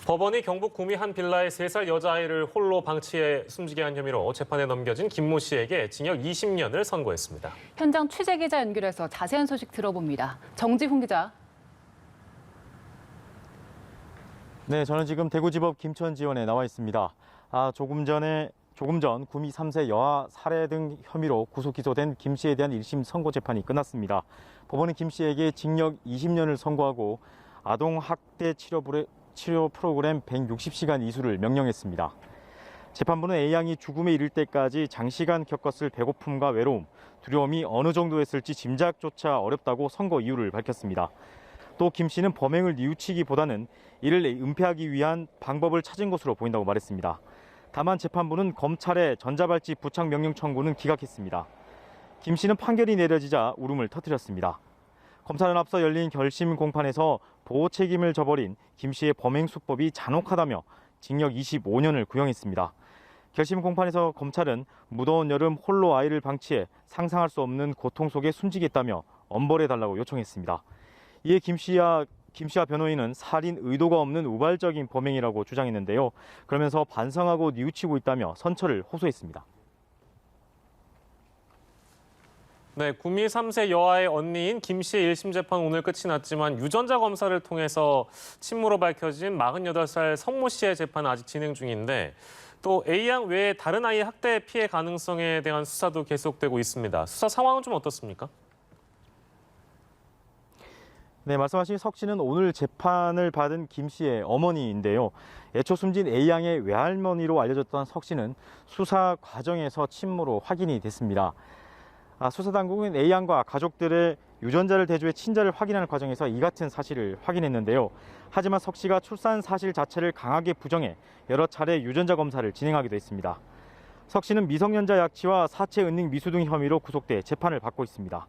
법원이 경북 구미 한 빌라의 3살 여자아이를 홀로 방치해 숨지게 한 혐의로 재판에 넘겨진 김모 씨에게 징역 20년을 선고했습니다. 현장 취재 기자 연결해서 자세한 소식 들어봅니다. 정지훈 기자. 네, 저는 지금 대구지법 김천지원에 나와 있습니다. 조금 전 구미 3세 여아 살해 등 혐의로 구속 기소된 김 씨에 대한 1심 선고 재판이 끝났습니다. 법원은 김 씨에게 징역 20년을 선고하고 아동 학대 치료 프로그램 160시간 이수를 명령했습니다. 재판부는 A양이 죽음에 이를 때까지 장시간 겪었을 배고픔과 외로움, 두려움이 어느 정도였을지 짐작조차 어렵다고 선고 이유를 밝혔습니다. 또 김 씨는 범행을 뉘우치기보다는 이를 은폐하기 위한 방법을 찾은 것으로 보인다고 말했습니다. 다만 재판부는 검찰의 전자발찌 부착 명령 청구는 기각했습니다. 김 씨는 판결이 내려지자 울음을 터뜨렸습니다. 검찰은 앞서 열린 결심 공판에서 보호 책임을 져버린 김 씨의 범행 수법이 잔혹하다며 징역 25년을 구형했습니다. 결심 공판에서 검찰은 무더운 여름 홀로 아이를 방치해 상상할 수 없는 고통 속에 숨지겠다며 엄벌해달라고 요청했습니다. 이에 김 씨와 변호인은 살인 의도가 없는 우발적인 범행이라고 주장했는데요. 그러면서 반성하고 뉘우치고 있다며 선처를 호소했습니다. 네, 구미 3세 여아의 언니인 김 씨의 1심 재판 오늘 끝이 났지만 유전자 검사를 통해서 친모로 밝혀진 48살 성모 씨의 재판은 아직 진행 중인데 또 A양 외에 다른 아이의 학대 피해 가능성에 대한 수사도 계속되고 있습니다. 수사 상황은 좀 어떻습니까? 네, 말씀하신 석 씨는 오늘 재판을 받은 김 씨의 어머니인데요. 애초 숨진 A양의 외할머니로 알려졌던 석 씨는 수사 과정에서 친모로 확인이 됐습니다. 수사당국은 A양과 가족들의 유전자를 대조해 친자를 확인하는 과정에서 이 같은 사실을 확인했는데요. 하지만 석 씨가 출산 사실 자체를 강하게 부정해 여러 차례 유전자 검사를 진행하기도 했습니다. 석 씨는 미성년자 약취와 사체 은닉 미수 등 혐의로 구속돼 재판을 받고 있습니다.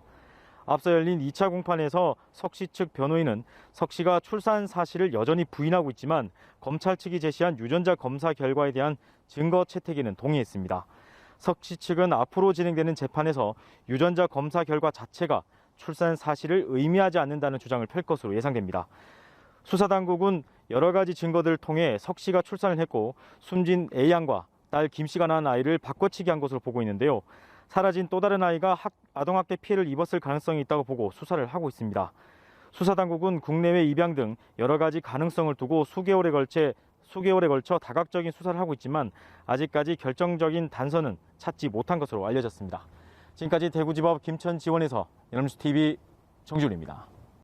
앞서 열린 2차 공판에서 석 씨 측 변호인은 석 씨가 출산 사실을 여전히 부인하고 있지만 검찰 측이 제시한 유전자 검사 결과에 대한 증거 채택에는 동의했습니다. 석 씨 측은 앞으로 진행되는 재판에서 유전자 검사 결과 자체가 출산 사실을 의미하지 않는다는 주장을 펼 것으로 예상됩니다. 수사당국은 여러 가지 증거들을 통해 석 씨가 출산을 했고 숨진 A양과 딸 김 씨가 낳은 아이를 바꿔치기 한 것으로 보고 있는데요. 사라진 또 다른 아이가 아동학대 피해를 입었을 가능성이 있다고 보고 수사를 하고 있습니다. 수사당국은 국내외 입양 등 여러 가지 가능성을 두고 수개월에 걸쳐 다각적인 수사를 하고 있지만 아직까지 결정적인 단서는 찾지 못한 것으로 알려졌습니다. 지금까지 대구지법 김천지원에서 연합뉴스TV 정준입니다.